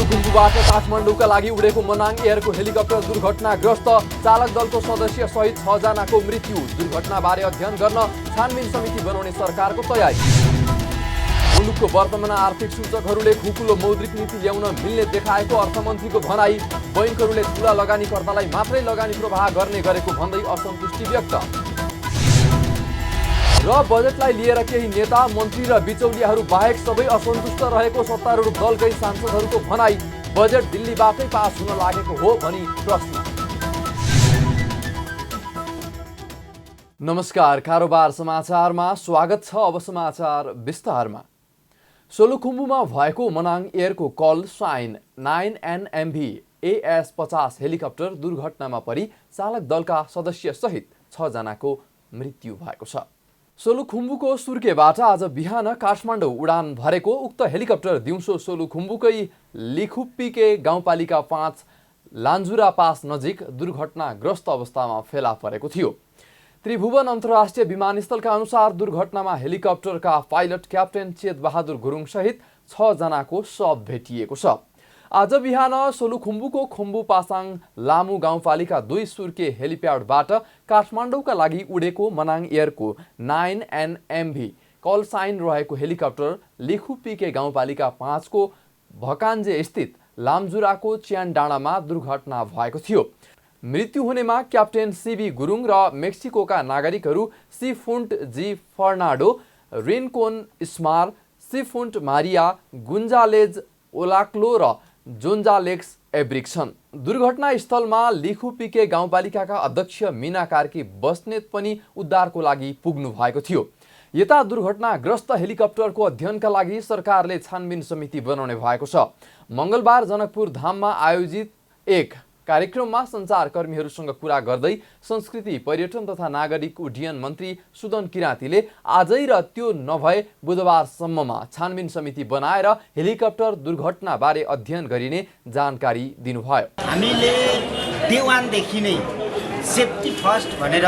सोलुखुम्बुबाट काठमाडौँका लागि उडेको मनाङ एयरको हेलिकप्टर दुर्घटनाग्रस्त, चालक दलको सदस्य सहित 6 जनाको मृत्यु। दुर्घटनाबारे अध्ययन गर्न छानबिन समिति बनाउने सरकारको तयारी। मुलुकको वर्तमान आर्थिक सूचकहरूले खुकुलो मौद्रिक नीति ल्याउन मिल्ने देखाएको अर्थमन्त्रीको भनाई। बैंकहरूले ठूला लगानीकर्तालाई मात्रै लगानी प्रवाह गर्ने गरेको भन्दै असन्तुष्टि व्यक्त। र बजेटलाई लिएर केही नेता, मन्त्री र बिचौलियाहरू बाहेक सबै असन्तुष्ट रहेको सत्तारूढ दलकै सांसदहरूको भनाई। बजेट दिल्लीबाटै पास हुन लागेको हो भनी प्रश्न। नमस्कार, कारोबार समाचारमा स्वागत छ। अब समाचार विस्तारमा। सोलुखुम्बुमा भएको मनाङ एयरको call sign 9NMV AS-50 helicopter दुर्घटनामा परि चालक दलका सदस्य सहित 6 जनाको मृत्यु भएको छ। सोलुखुम्बुको सुर्केबाट आज बिहान काठमाडौँ उडान भरेको उक्त हेलिकप्टर दिउँसो सोलुखुम्बुकै लिखुप्पीके गाउँपालिका 5 लान्जुरा पास नजिक दुर्घटनाग्रस्त अवस्थामा फेला परेको थियो। त्रिभुवन अन्तर्राष्ट्रिय विमानस्थलका अनुसार दुर्घटनामा हेलिकप्टरका पाइलट क्याप्टेन चेत बहादुर गुरुङ सहित 6 जनाको शव भेटिएको छ। आज बिहान सोलुखुम्बुको खुम्बु पासाङ लामु गाउँपालिका 2 सुर्के हेलिप्याडबाट काठमाडौँका लागि उडेको मनाङ एयरको 9NMV कल साइन रहेको हेलिकप्टर लिखुप्पीके गाउँपालिका 5 को भकान्जे स्थित लामजुराको च्यान डाँडामा दुर्घटना भएको थियो। मृत्यु हुनेमा क्याप्टेन CB गुरुङ र मेक्सिकोका नागरिकहरू सिफुन्ट जी फर्नाडो, रिन्कोन स्मार, सिफुन्ट मारिया, गुन्जालेज ओलाक्लो र जोन्जालेक्स एब्रिक छन्। दुर्घटना स्थलमा लिखुपीके गाउँपालिकाका अध्यक्ष मीना कार्की बस्नेत पनि उद्धारको लागि पुग्नु भएको थियो। यता दुर्घटनाग्रस्त हेलिकप्टरको अध्ययनका लागि सरकारले छानबिन समिति बनाउने भएको छ। मंगलबार जनकपुर धाममा आयोजित एक कार्यक्रममा सञ्चारकर्मीहरूसँग कुरा गर्दै संस्कृति, पर्यटन तथा नागरिक उड्डयन मन्त्री सुदन किराँतीले आजै र त्यो नभए बुधबारसम्ममा छानबिन समिति बनाएर हेलिकप्टर दुर्घटनाबारे अध्ययन गरिने जानकारी दिनुभयो। हामीले डे 1 देखि नै सेफ्टी फर्स्ट भनेर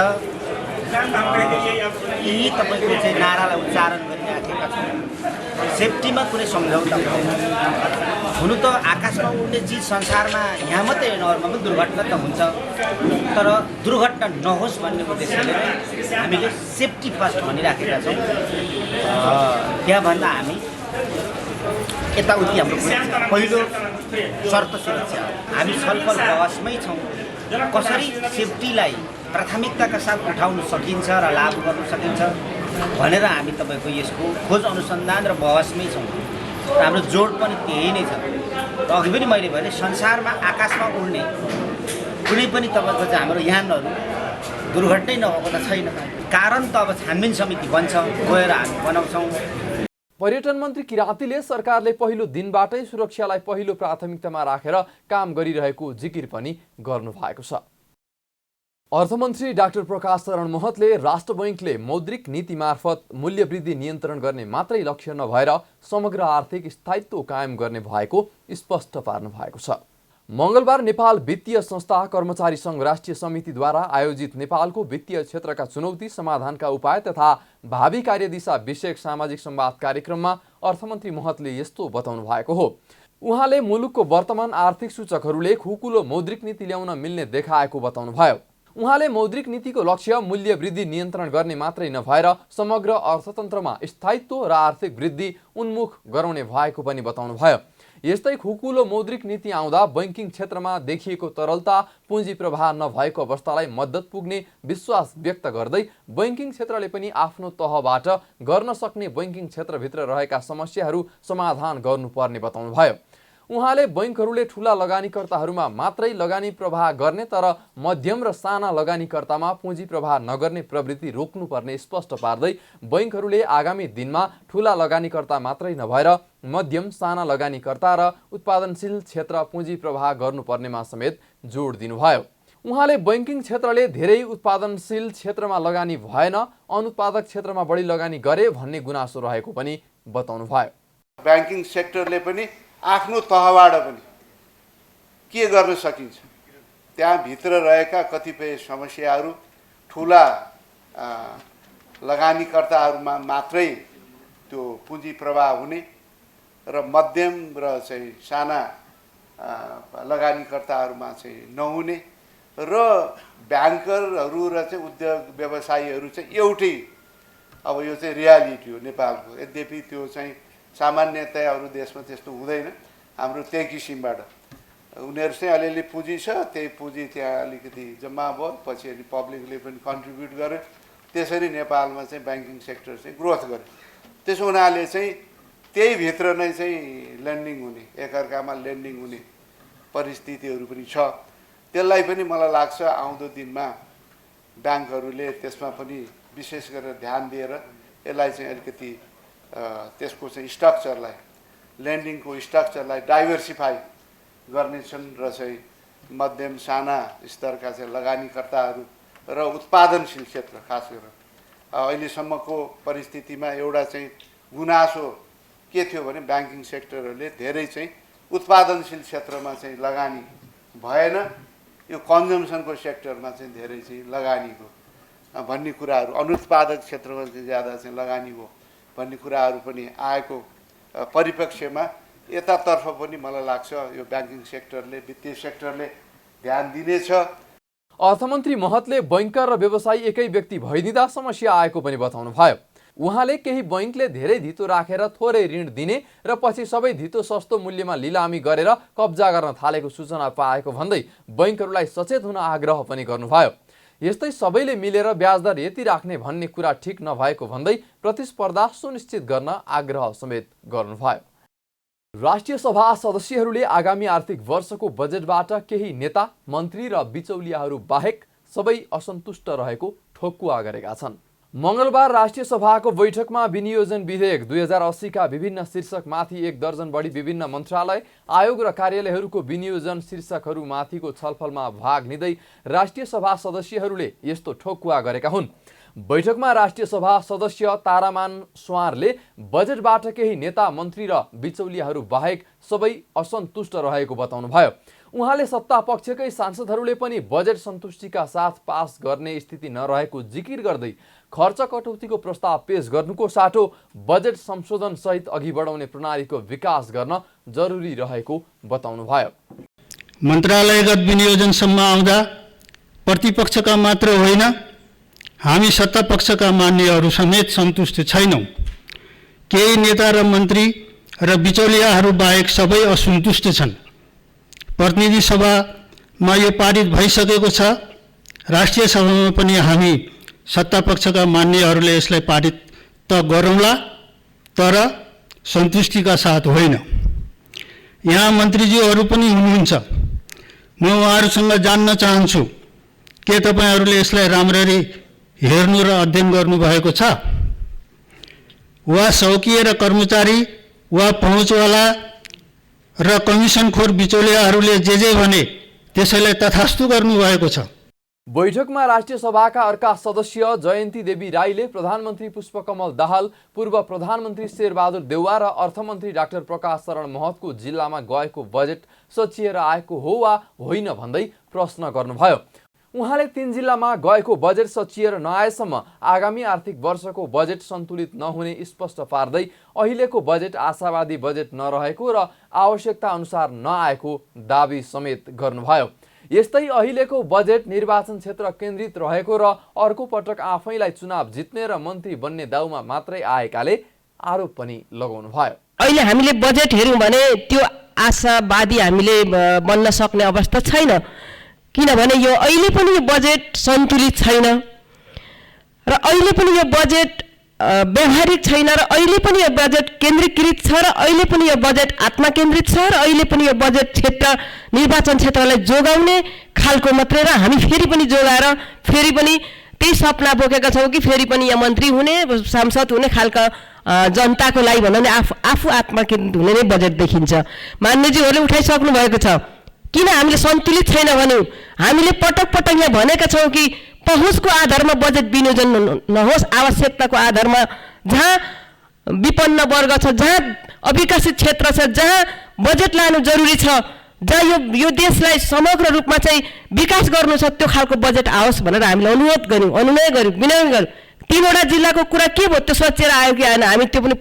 यही तपाईको चाहिँ नारालाई उच्चारण गरिराखेका छौँ। सेफ्टीमा कुनै सम्झौता हुँदैन। हुनु त आकाशमा उड्ने चिज संसारमा यहाँ मात्रै नर्मल दुर्घटना त हुन्छ, तर दुर्घटना नहोस् भन्ने उद्देश्यले हामीले सेफ्टी फर्स्ट भनिराखेका छौँ। त्यहाँभन्दा हामी यताउति हाम्रो पहिलो शर्त सुरक्षा हो। हामी छलफल बहसमै छौँ कसरी सेफ्टीलाई प्राथमिकताका साथ उठाउन सकिन्छ र लागू गर्न सकिन्छ भनेर हामी तपाईँको यसको खोज अनुसन्धान र बहसमै छौँ। हाम्रो जोड पनि त्यही नै छ। र अघि पनि मैले भने संसारमा आकाशमा उड्ने कुनै पनि तपाईँको चाहिँ हाम्रो यानहरू दुर्घटनै नभएको त छैन। कारण त अब छानबिन समिति बन्छ, गएर हामी बनाउँछौँ। पर्यटन मन्त्री किराँतीले सरकारले पहिलो दिनबाटै सुरक्षालाई पहिलो प्राथमिकतामा राखेर काम गरिरहेको जिकिर पनि गर्नु भएको छ। अर्थमन्त्री डाक्टर प्रकाश शरण महतले राष्ट्र बैंकले मौद्रिक नीति मार्फत मूल्य वृद्धि नियन्त्रण गर्ने मात्रै लक्ष्य नभएर समग्र आर्थिक स्थायित्व कायम गर्ने भएको स्पष्ट पार्नु भएको छ। मंगलबार नेपाल वित्तीय संस्था कर्मचारी संघ राष्ट्रिय समितिद्वारा आयोजित नेपालको वित्तीय क्षेत्रका चुनौती, समाधानका उपाय तथा भावी कार्यदिशा विषयक सामाजिक संवाद कार्यक्रममा अर्थमन्त्री महतले यस्तो बताउनु भएको हो। उहाँले मुलुकको वर्तमान आर्थिक सूचकहरूले खुकुलो मौद्रिक नीति ल्याउन मिल्ने देखाएको बताउनु भयो। उहाँले मौद्रिक नीतिको लक्ष्य मूल्य वृद्धि नियन्त्रण गर्ने मात्रै नभएर समग्र अर्थतन्त्रमा स्थायित्व र आर्थिक वृद्धि उन्मुख गराउने भएको पनि बताउनु भयो। यस्तै खुकुलो मौद्रिक नीति आउँदा बैंकिङ क्षेत्रमा देखिएको तरलता, पुँजी प्रवाह नभएको अवस्थालाई मद्दत पुग्ने विश्वास व्यक्त गर्दै बैंकिङ क्षेत्रले पनि आफ्नो तहबाट गर्न सक्ने बैंकिङ क्षेत्रभित्र रहेका समस्याहरू समाधान गर्नुपर्ने बताउनु भयो। उहाँले बैंकहरूले ठूला लगानीकर्ताहरूमा मात्रै लगानी प्रवाह गर्ने तर मध्यम र साना लगानीकर्तामा पुँजी प्रवाह नगर्ने प्रवृत्ति रोक्नुपर्ने स्पष्ट पार्दै बैंकहरूले आगामी दिनमा ठूला लगानीकर्ता मात्रै नभएर मध्यम, साना लगानीकर्ता र उत्पादनशील क्षेत्र पुँजी प्रवाह गर्नुपर्नेमा समेत जोड दिनुभयो। उहाँले बैंकिङ क्षेत्रले धेरै उत्पादनशील क्षेत्रमा लगानी भएन, अनुत्पादक क्षेत्रमा बढी लगानी गरे भन्ने गुनासो रहेको पनि बताउनु भयो। बैंकिङ सेक्टरले पनि आफ्नो तहबाट पनि के गर्न सकिन्छ, त्यहाँ भित्र रहेका कतिपय समस्याहरू ठुला लगानीकर्ताहरूमा मात्रै त्यो पुँजी प्रवाह हुने र मध्यम र चाहिँ साना लगानीकर्ताहरूमा चाहिँ नहुने र ब्याङ्करहरू र चाहिँ उद्योग व्यवसायीहरू चाहिँ एउटै। अब यो चाहिँ रियालिटी हो नेपालको। यद्यपि त्यो चाहिँ सामान्यतया अरू देशमा त्यस्तो हुँदैन। हाम्रो त्यही किसिमबाट उनीहरू चाहिँ अलिअलि पुँजी छ, त्यही पुँजी त्यहाँ अलिकति जम्मा भयो, पछि अनि पब्लिकले पनि कन्ट्रिब्युट गर्यो। त्यसरी नेपालमा चाहिँ ब्याङ्किङ सेक्टर चाहिँ ग्रोथ गर्यो। त्यसो हुनाले चाहिँ त्यही भित्र नै चाहिँ लेन्डिङ हुने, एकअर्कामा लेन्डिङ हुने परिस्थितिहरू पनि छ। त्यसलाई पनि मलाई लाग्छ आउँदो दिनमा ब्याङ्कहरूले त्यसमा पनि विशेष गरेर ध्यान दिएर यसलाई चाहिँ अलिकति त्यसको चाहिँ स्ट्रक्चरलाई, लेन्डिङको स्ट्रक्चरलाई डाइभर्सिफाई गर्नेछन् र चाहिँ मध्यम साना स्तरका चाहिँ लगानीकर्ताहरू र उत्पादनशील क्षेत्र खास गरेर अहिलेसम्मको परिस्थितिमा एउटा चाहिँ गुनासो के थियो भने ब्याङ्किङ सेक्टरहरूले धेरै चाहिँ उत्पादनशील क्षेत्रमा चाहिँ लगानी भएन, यो कन्जम्सनको सेक्टरमा चाहिँ धेरै चाहिँ लगानीको भन्ने कुराहरू, अनुत्पादक क्षेत्रमा चाहिँ ज्यादा चाहिँ लगानी हो भन्ने कुराहरू पनि आएको परिप्रेक्ष्यमा यतातर्फ पनि मलाई लाग्छ यो ब्याङ्किङ सेक्टरले, वित्तीय सेक्टरले ध्यान दिनेछ। अर्थमन्त्री महतले बैंकर र व्यवसायी एकै व्यक्ति भइदिँदा समस्या आएको पनि बताउनु भयो। उहाँले केही बैंकले धेरै धितो राखेर थोरै ऋण दिने र पछि सबै धितो सस्तो मूल्यमा लिलामी गरेर कब्जा गर्न थालेको सूचना पाएको भन्दै बैंकहरूलाई सचेत हुन आग्रह पनि गर्नुभयो। यस्तै सबैले मिलेर ब्याजदर यति राख्ने भन्ने कुरा ठिक नभएको भन्दै प्रतिस्पर्धा सुनिश्चित गर्न आग्रह समेत गर्नुभयो। राष्ट्रिय सभा सदस्यहरूले आगामी आर्थिक वर्षको बजेटबाट केही नेता, मन्त्री र बिचौलियाहरू बाहेक सबै असन्तुष्ट रहेको ठोकुवा गरेका छन्। मंगलबार राष्ट्रिय सभाको बैठकमा विनियोजन विधेयक 2080 का विभिन्न शीर्षकमाथि 1 दर्जन बढी विभिन्न मन्त्रालय, आयोग र कार्यालयहरूको विनियोजन शीर्षकहरूमाथिको छलफलमा भाग लिँदै राष्ट्रिय सभा सदस्यहरूले यस्तो ठोकुवा गरेका हुन्। बैठकमा राष्ट्रिय सभा सदस्य तारामान स्वारले बजेटबाट केही नेता, मन्त्री र बिचौलियाहरू बाहेक सबै असन्तुष्ट रहेको बताउनुभयो। उहाँले सत्ता पक्षकै सांसदहरूले पनि बजेट सन्तुष्टिका साथ पास गर्ने स्थिति नरहेको जिकिर गर्दै खर्च कटौतीको प्रस्ताव पेश गर्नुको साटो बजेट संशोधन सहित अघि बढाउने प्रणालीको विकास गर्न जरुरी रहेको बताउनुभयो। मन्त्रालयगत विनियोजनसम्म आउँदा प्रतिपक्षका मात्र होइन, हामी सत्ता पक्षका मान्यहरू समेत सन्तुष्ट छैनौँ। केही नेता र मन्त्री र बिचौलियाहरू बाहेक सबै असन्तुष्ट छन्। प्रतिनिधि सभामा यो पारित भइसकेको छ। राष्ट्रिय सभामा पनि हामी सत्ता पक्षका मान्यहरूले यसलाई पारित त गरौँला, तर सन्तुष्टिका साथ होइन। यहाँ मन्त्रीज्यूहरू पनि हुनुहुन्छ। म उहाँहरूसँग जान्न चाहन्छु के तपाईहरूले यसलाई राम्ररी हेर्नु र अध्ययन गर्नुभएको छ, वा सौकीय र कर्मचारी वा पहुँचवाला र कमिसनखोर बिचौलियाहरूले जे भने त्यसैलाई तथास्तु गर्नुभएको छ। बैठकमा राष्ट्रिय सभाका अर्का सदस्य जयन्ती देवी राईले प्रधानमन्त्री पुष्पकमल दाहाल, पूर्व प्रधानमन्त्री शेरबहादुर देउवा र अर्थमन्त्री डाक्टर प्रकाश शरण महतको जिल्लामा गएको बजेट सचिएर आएको हो वा होइन भन्दै प्रश्न गर्नुभयो। उहाँले 3 जिल्लामा गएको बजेट सचिएर नआएसम्म आगामी आर्थिक वर्षको बजेट सन्तुलित नहुने स्पष्ट पार्दै अहिलेको बजेट आशावादी बजेट नरहेको र आवश्यकता अनुसार नआएको दाबी समेत गर्नुभयो। यस्तै अहिलेको बजेट निर्वाचन क्षेत्र केन्द्रित रहेको र अर्को पटक आफैलाई चुनाव जित्ने र मन्त्री बन्ने दाउमा मात्रै आएकाले आरोप पनि लगाउनुभयो। अहिले हामीले बजेट हेर्यौं भने त्यो आशावादी हामीले बन्न सक्ने अवस्था छैन, किनभने यो अहिले पनि यो बजेट सन्तुलित छैन र अहिले पनि यो बजेट व्यवहारिक छैन र अहिले पनि यो बजेट केन्द्रीकृत छ र अहिले पनि यो बजेट आत्मा केन्द्रित छ र अहिले पनि यो बजेट क्षेत्र निर्वाचन क्षेत्रलाई जोगाउने खालको मात्रै र हामी फेरि पनि जोगाएर फेरि पनि त्यही सपना बोकेका छौँ कि फेरि पनि यहाँ मन्त्री हुने, सांसद हुने खालका जनताको लागि भन्दा पनि आफू आत्मा केन्द्रित हुने नै बजेट देखिन्छ। मान्यजीहरूले उठाइसक्नु भएको छ। किन हामीले सन्तुलित छैन भन्यौं? हामीले पटक पटक यहाँ भनेका छौँ कि पहुँचको आधारमा बजेट विनियोजन नहोस्, आवश्यकताको आधारमा जहाँ विपन्न वर्ग छ, जहाँ अविकसित क्षेत्र छ, जहाँ बजेट लानु जरुरी छ, जहाँ यो देशलाई समग्र रूपमा चाहिँ विकास गर्नु छ, त्यो खालको बजेट आओस् भनेर हामीले अनुरोध गर्यौं, अनुनय गर्यौं, विनय गर्यौं। 3वटा जिल्लाको कुरा के भयो, त्यो सचेर आयो कि आएन, हामी त्यो पनि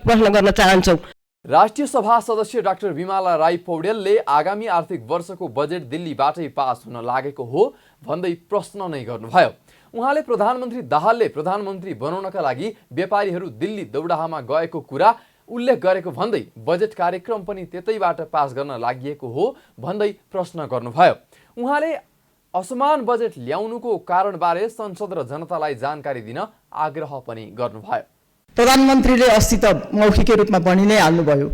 प्रश्न गर्न चाहन्छौँ। राष्ट्रिय सभा सदस्य डाक्टर बिमला राई पौडेलले आगामी आर्थिक वर्षको बजेट दिल्लीबाटै पास हुन लागेको हो भन्दै प्रश्न नै गर्नुभयो। उहाँले प्रधानमन्त्री दाहालले प्रधानमन्त्री बनाउनका लागि व्यापारीहरू दिल्ली दौडाहामा गएको कुरा उल्लेख गरेको भन्दै बजेट कार्यक्रम पनि त्यतैबाट पास गर्न लागि हो भन्दै प्रश्न गर्नुभयो। उहाँले असमान बजेट ल्याउनुको कारणबारे संसद र जनतालाई जानकारी दिन आग्रह पनि गर्नुभयो। प्रधानमन्त्रीले अस्ति त मौखिकै रूपमा भनि नै हाल्नुभयो,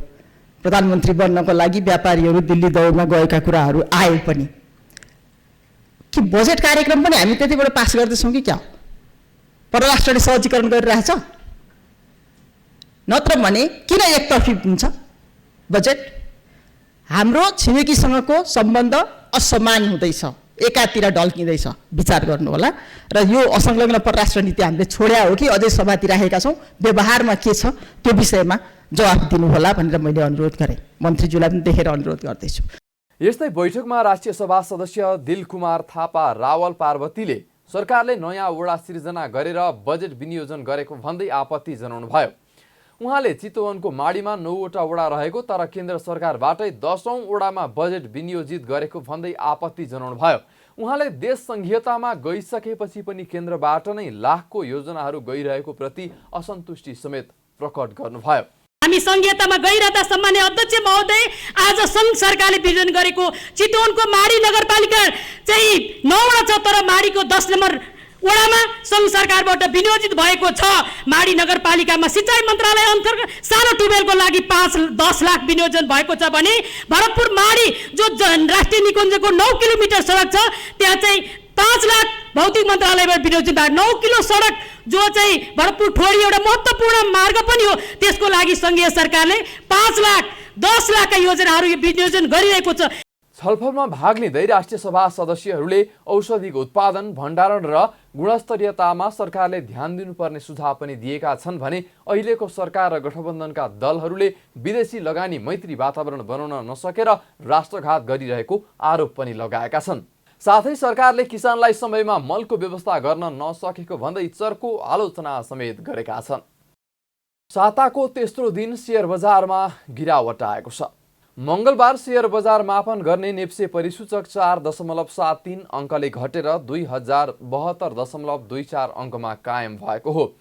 प्रधानमन्त्री बन्नको लागि व्यापारीहरू दिल्ली दौडमा गएका कुराहरू आए पनि, कि बजेट कार्यक्रम पनि हामी त्यतिबाट पास गर्दैछौँ कि क्या? परराष्ट्रले सहजीकरण गरिरहेछ? नत्र भने किन एकतर्फी हुन्छ बजेट? हाम्रो छिमेकीसँगको सम्बन्ध असमान हुँदैछ, एकातिर ढल्किँदैछ, विचार गर्नु होला। र यो असंलग्न परराष्ट्र नीति हामीले छोड्या हो कि अझै समाति राखेका छौँ, व्यवहारमा के छ त्यो विषयमा जवाफ दिनु होला भनेर मैले अनुरोध गरेँ। मन्त्रीज्यूलाई पनि देखेर अनुरोध गर्दैछु। यस्तै बैठकमा राष्ट्रिय सभा सदस्य दिलकुमार थापा रावल पार्वतीले सरकारले नयाँ वडा सिर्जना गरेर बजेट विनियोजन गरेको भन्दै आपत्ति जनाउनु भयो। उहाँले चितवनको माडीमा 9वटा वडा रहेको तर केन्द्र सरकारबाटै 10औं वडामा बजेट विनियोजित गरेको भन्दै आपत्ति जनाउनु भयो। उहाँले देश संघीयतामा गइसकेपछि पनि केन्द्रबाट नै लाखको योजनाहरू गइरहेको प्रति असन्तुष्टि समेत प्रकट गर्नुभयो। हामी संघीयतामा गइरहँदा सम्मान्य अध्यक्ष महोदय, आज संघ सरकारले विनियोजन गरेको चितवनको माडी नगरपालिका चाहिँ 9वटा छ, तर माडीको 10 नम्बर वडामा संघ सरकारबाट विनियोजित भएको छ। माडी नगरपालिकामा सिंचाई मन्त्रालय अन्तर्गत सानो ट्युबवेलको लागि 5-10 लाख विनियोजन भएको छ भने भरतपुर माडी जो राष्ट्रिय निकुञ्जको 9 किलोमिटर सडक छ त्यहाँ चाहिँ 5 लाख भौतिक मन्त्रालयबाट विनियोजित भएको 9 किलो सडक जो चाहिँ भरतपुर ठोरी एउटा महत्त्वपूर्ण मार्ग पनि हो, त्यसको लागि संघीय सरकारले 5 लाख 10 लाखका योजनाहरू विनियोजन गरिरहेको छ। छलफलमा भाग लिँदै राष्ट्रिय सभा सदस्यहरूले औषधिको उत्पादन, भण्डारण र गुणस्तरीयतामा सरकारले ध्यान दिनुपर्ने सुझाव पनि दिएका छन् भने अहिलेको सरकार र गठबन्धनका दलहरूले विदेशी लगानी मैत्री वातावरण बनाउन नसकेर राष्ट्रघात गरिरहेको आरोप पनि लगाएका छन्। साथै सरकारले किसानलाई समयमा मलको व्यवस्था गर्न नसकेको भन्दै चर्को आलोचना समेत गरेका छन्। साताको तेस्रो दिन शेयर बजारमा गिरावट आएको छ। मंगलबार शेयर बजार मापन गर्ने नेप्से परिसूचक 4.73 अंकले घटेर 2072.24 अंकमा कायम भएको हो।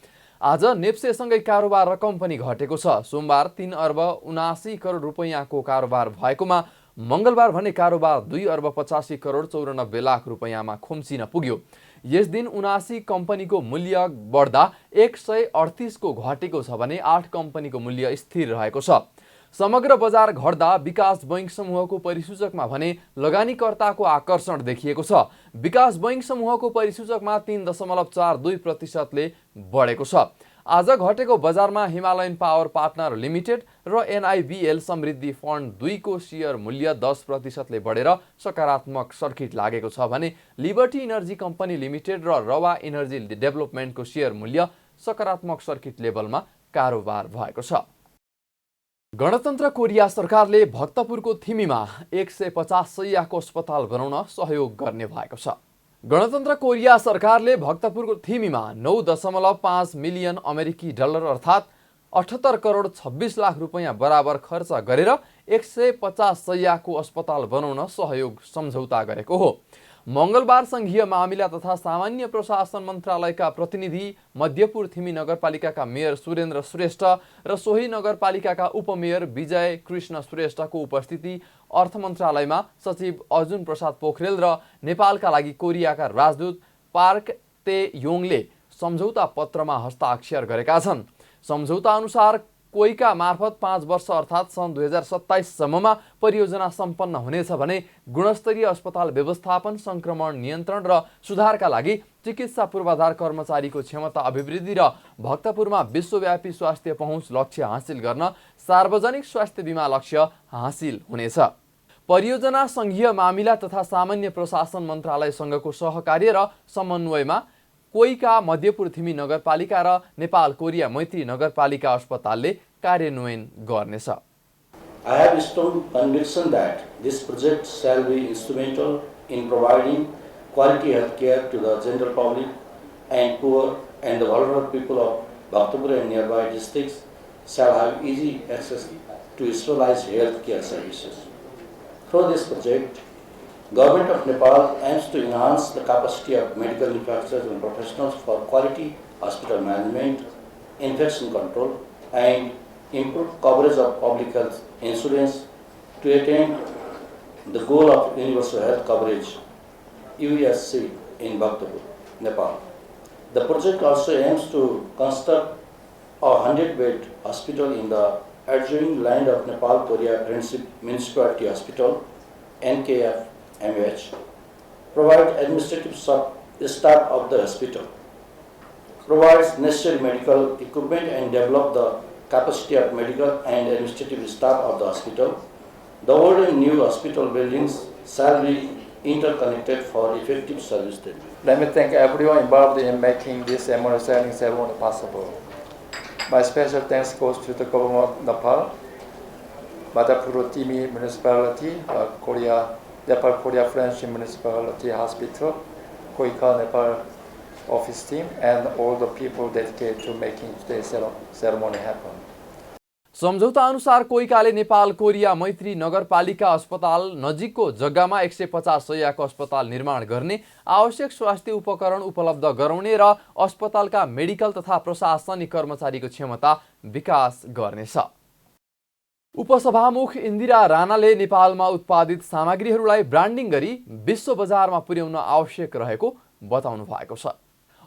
आज नेप्सेसँगै कारोबार रकम पनि घटेको छ। सोमबार 3 अर्ब 79 करोड रुपैयाँको कारोबार भएकोमा मंगलबार भने कारोबार 2 अर्ब 85 करोड 94 लाख रुपैयाँमा खुम्चिन पुग्यो। यस दिन 79 कम्पनीको मूल्य बढ्दा 138 को घटेको छ भने 8 कम्पनीको मूल्य स्थिर रहेको छ। समग्र बजार घट्दा विकास बैंक समूहको परिसूचकमा भने लगानीकर्ताको आकर्षण देखिएको छ। विकास बैंक समूहको परिसूचकमा 3.42% बढेको छ। आज घटेको बजारमा हिमालयन पावर पार्टनर लिमिटेड र NIBL समृद्धि फन्ड 2 को शेयर मूल्य 10% बढेर सकारात्मक सर्किट लागेको छ भने लिबर्टी इनर्जी कम्पनी लिमिटेड र रवा इनर्जी डेभलपमेन्टको शेयर मूल्य सकारात्मक सर्किट लेभलमा कारोबार भएको छ। गणतन्त्र कोरिया सरकारले भक्तपुरको थिमीमा 150 शैय्याको अस्पताल बनाउन सहयोग गर्ने भएको छ। गणतन्त्र कोरिया सरकारले भक्तपुरको थिमीमा 9.5 मिलियन अमेरिकी डलर अर्थात् 78 करोड 26 लाख रुपैयाँ बराबर खर्च गरेर 150 शैय्याको अस्पताल बनाउन सहयोग सम्झौता गरेको हो। मंगलबार संघीय मामिला तथा सामान्य प्रशासन मन्त्रालयका प्रतिनिधि, मध्यपुर थिमी नगरपालिकाका मेयर सुरेन्द्र श्रेष्ठ र सोही नगरपालिकाका उपमेयर विजय कृष्ण श्रेष्ठको उपस्थिति, अर्थ मन्त्रालयमा सचिव अर्जुन प्रसाद पोखरेल र नेपालका लागि कोरियाका राजदूत पार्क ते योङले सम्झौता पत्रमा हस्ताक्षर गरेका छन्। सम्झौता अनुसार कोइका मार्फत 5 वर्ष अर्थात् सन् 2027 सम्ममा परियोजना सम्पन्न हुनेछ भने गुणस्तरीय अस्पताल व्यवस्थापन, संक्रमण नियन्त्रण र सुधारका लागि चिकित्सा पूर्वाधार कर्मचारीको क्षमता अभिवृद्धि र भक्तपुरमा विश्वव्यापी स्वास्थ्य पहुँच लक्ष्य हासिल गर्न सार्वजनिक स्वास्थ्य बीमा लक्ष्य हासिल हुनेछ। परियोजना संघीय मामिला तथा सामान्य प्रशासन मन्त्रालयसँगको सहकार्य र समन्वयमा कोइका मध्यपुर थिमी नगरपालिका र नेपाल कोरिया मैत्री नगरपालिका अस्पतालले कार्यान्वयन गर्नेछ। I have strong conviction that this project shall be instrumental in providing quality health care to the general public and poor and the vulnerable people of Bhaktapur and nearby districts shall have easy access to specialized healthcare services. Through this project, Government of Nepal aims to enhance the capacity of medical infrastructure and professionals for quality hospital management, infection control, and improve coverage of public health insurance to attain the goal of universal health coverage, USC, in Bhaktapur, Nepal. The project also aims to construct a 100-bed hospital in the adjoining land of Nepal-Korea Friendship Municipality Hospital, NKF-MH, provide administrative staff of the hospital, provides necessary medical equipment and develop the capacity of medical and administrative staff of the hospital. The old and new hospital buildings shall be interconnected for effective service delivery. Let me thank everyone involved in making this memorial signing ceremony possible. My special thanks goes to the government of Nepal, Badapur Timi Municipality, Nepal Korea Friendship Municipality Hospital, Koika Nepal office team, and all the people dedicated to making today's ceremony happen. सम्झौता अनुसार कोइकाले Nepal Korea मैत्री नगरपालिका अस्पताल नजिकको जग्गामा 150 शय्याको अस्पताल निर्माण गर्ने, आवश्यक स्वास्थ्य उपकरण उपलब्ध गराउने र अस्पतालका मेडिकल तथा प्रशासनिक कर्मचारीको क्षमता विकास गर्नेछ। उपसभामुख इन्दिरा राणाले नेपालमा उत्पादित सामग्रीहरूलाई ब्रान्डिङ गरी विश्व बजारमा पुर्याउन आवश्यक रहेको बताउनु भएको छ।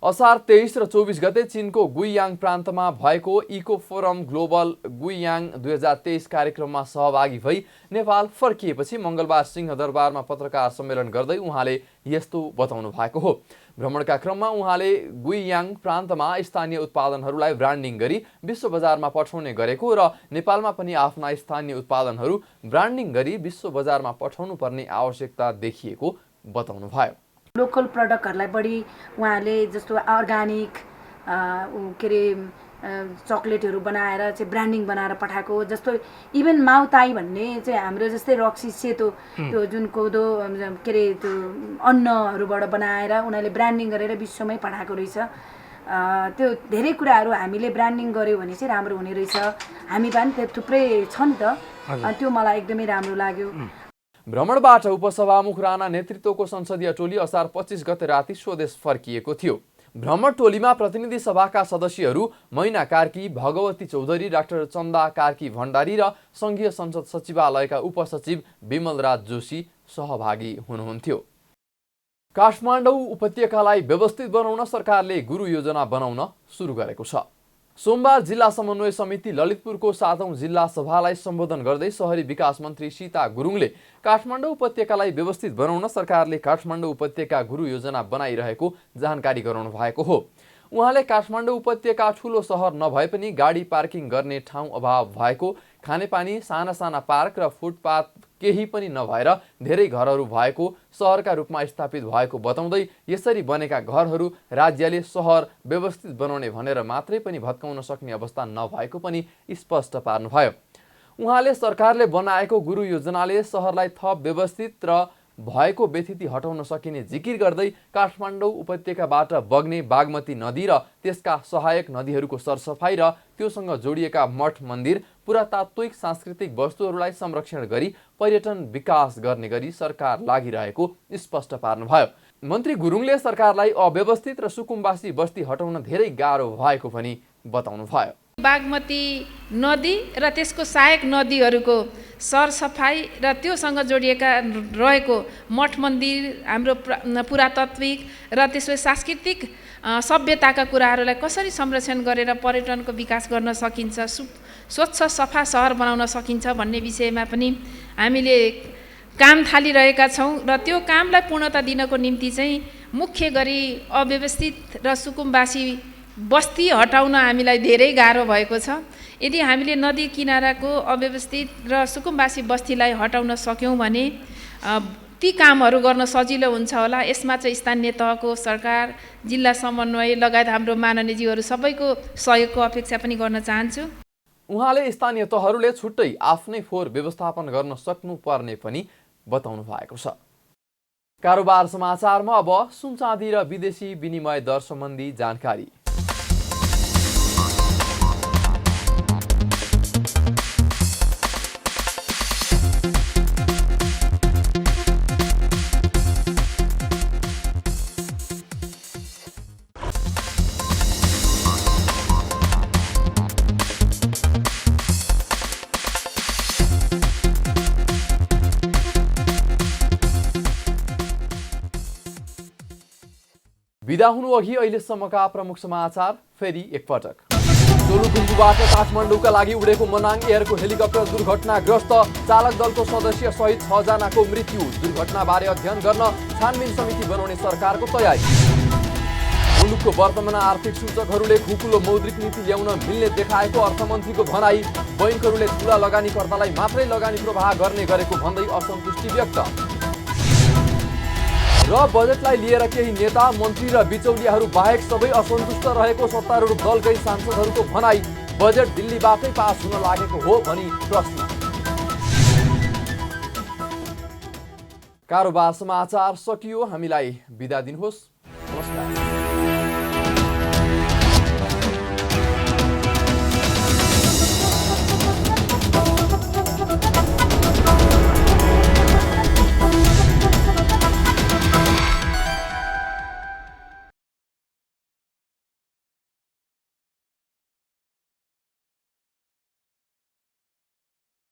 असार 23 र 24 गते चीनको गुइयाङ प्रान्तमा भएको इको फोरम ग्लोबल गुइयाङ 2023 कार्यक्रममा सहभागी भई नेपाल फर्किएपछि मंगलबार सिंहदरबारमा पत्रकार सम्मेलन गर्दै उहाँले यस्तो बताउनु भएको हो। भ्रमणका क्रममा उहाँले गुइयाङ प्रान्तमा स्थानीय उत्पादनहरूलाई ब्रान्डिङ गरी विश्व बजारमा पठाउने गरेको र नेपालमा पनि आफ्ना स्थानीय उत्पादनहरू ब्रान्डिङ गरी विश्व बजारमा पठाउनु पर्ने आवश्यकता देखिएको बताउनु भयो। लोकल प्रडक्टहरूलाई बढी उहाँले जस्तो अर्गानिक के अरे चकलेटहरू बनाएर चाहिँ ब्रान्डिङ बनाएर पठाएको, जस्तो इभन माउताई भन्ने चाहिँ हाम्रो जस्तै रक्सी सेतो त्यो जुन कोदो के अरे त्यो अन्नहरूबाट बनाएर उनीहरूले ब्रान्डिङ गरेर विश्वमै पठाएको रहेछ। त्यो धेरै कुराहरू हामीले ब्रान्डिङ गर्यो भने चाहिँ राम्रो हुने रहेछ। हामी पनि थुप्रै छ नि त, त्यो मलाई एकदमै राम्रो लाग्यो। भ्रमणबाट उपसभामुख राणा नेतृत्वको संसदीय टोली असार 25 गते राति स्वदेश फर्किएको थियो। भ्रमण टोलीमा प्रतिनिधि सभाका सदस्यहरू मैना कार्की, भगवती चौधरी, डाक्टर चन्दा कार्की भण्डारी र संघीय संसद सचिवालयका उपसचिव विमलराज जोशी सहभागी हुनुहुन्थ्यो। काठमाडौँ उपत्यकालाई व्यवस्थित बनाउन सरकारले गुरु योजना बनाउन सुरु गरेको छ। सोमबार जिल्ला समन्वय समिति ललितपुरको 7औं जिल्ला सभालाई सम्बोधन गर्दै शहरी विकास मन्त्री सीता गुरुङले काठमाडौँ उपत्यकालाई व्यवस्थित बनाउन सरकारले काठमाडौँ उपत्यका गुरु योजना बनाइरहेको जानकारी गराउनु भएको हो। उहाँले काठमाडौँ उपत्यका ठूलो सहर नभए पनि गाडी पार्किङ गर्ने ठाउँ अभाव भएको, खानेपानी, साना साना पार्क र फुटपाथ केही पनि नभएर धेरै घरहरू भएको सहरका रूपमा स्थापित भएको बताउँदै यसरी बनेका घरहरू राज्यले सहर व्यवस्थित बनाउने भनेर मात्रै पनि भत्काउन सक्ने अवस्था नभएको पनि स्पष्ट पार्नुभयो। उहाँले सरकारले बनाएको गुरु योजनाले सहरलाई थप व्यवस्थित र भएको व्यथिति हटाउन सकिने जिकिर गर्दै काठमाडौँ उपत्यकाबाट बग्ने बागमती नदी र त्यसका सहायक नदीहरूको सरसफाई र त्योसँग जोडिएका मठ मन्दिर, पुरातात्विक सांस्कृतिक वस्तुहरूलाई संरक्षण गरी पर्यटन विकास गर्ने गरी सरकार लागिरहेको स्पष्ट पार्नुभयो। मन्त्री गुरुङले सरकारलाई अव्यवस्थित र सुकुम्बासी बस्ती हटाउन धेरै गाह्रो भएको पनि बताउनुभयो। बागमती नदी र त्यसको सहायक नदीहरूको सरसफाई र त्योसँग जोडिएका रहेको मठ मन्दिर, हाम्रो पुरातात्विक र त्यसको सांस्कृतिक सभ्यताका कुराहरूलाई कसरी संरक्षण गरेर पर्यटनको विकास गर्न सकिन्छ, स्वच्छ सफा सहर बनाउन सकिन्छ भन्ने विषयमा पनि हामीले काम थालिरहेका छौँ र त्यो कामलाई पूर्णता दिनको निम्ति चाहिँ मुख्य गरी अव्यवस्थित र सुकुम्बासी बस्ती हटाउन हामीलाई धेरै गाह्रो भएको छ। यदि हामीले नदी किनाराको अव्यवस्थित र सुकुम्बासी बस्तीलाई हटाउन सक्यौँ भने ती कामहरू गर्न सजिलो हुन्छ होला। यसमा चाहिँ स्थानीय तहको सरकार, जिल्ला समन्वय लगायत हाम्रो माननीयज्यूहरू सबैको सहयोगको अपेक्षा पनि गर्न चाहन्छु। उहाँले स्थानीय तहहरूले छुट्टै आफ्नै फोहोर व्यवस्थापन गर्न सक्नुपर्ने पनि बताउनु भएको छ। कारोबार समाचारमा अब सुन चाँदी र विदेशी विनिमय दर सम्बन्धी जानकारी। बिदा हुनु अघि अहिलेसम्मका प्रमुख समाचार फेरि एकपटक। सोलुखुम्बुबाट काठमाडौँका लागि उडेको मनाङ एयरको हेलिकप्टर दुर्घटनाग्रस्त, चालक दलको सदस्य सहित 6 जनाको मृत्यु। दुर्घटनाबारे अध्ययन गर्न छानबिन समिति बनाउने सरकारको तयारी। मुलुकको वर्तमान आर्थिक सूचकहरूले खुकुलो मौद्रिक नीति ल्याउन मिल्ने देखाएको अर्थमन्त्रीको भनाई। बैंकहरूले ठूला लगानीकर्तालाई मात्रै लगानी प्रवाह गर्ने गरेको भन्दै असन्तुष्टि व्यक्त। र बजेटलाई लिएर केही नेता, मन्त्री र बिचौलियाहरू बाहेक सबै असन्तुष्ट रहेको सत्तारूढ दलकै सांसदहरूको भनाई। बजेट दिल्लीबाटै पास हुन लागेको हो भनी प्रश्न। कारोबार समाचार सकियो। हामीलाई बिदा दिनुहोस्। नमस्कार।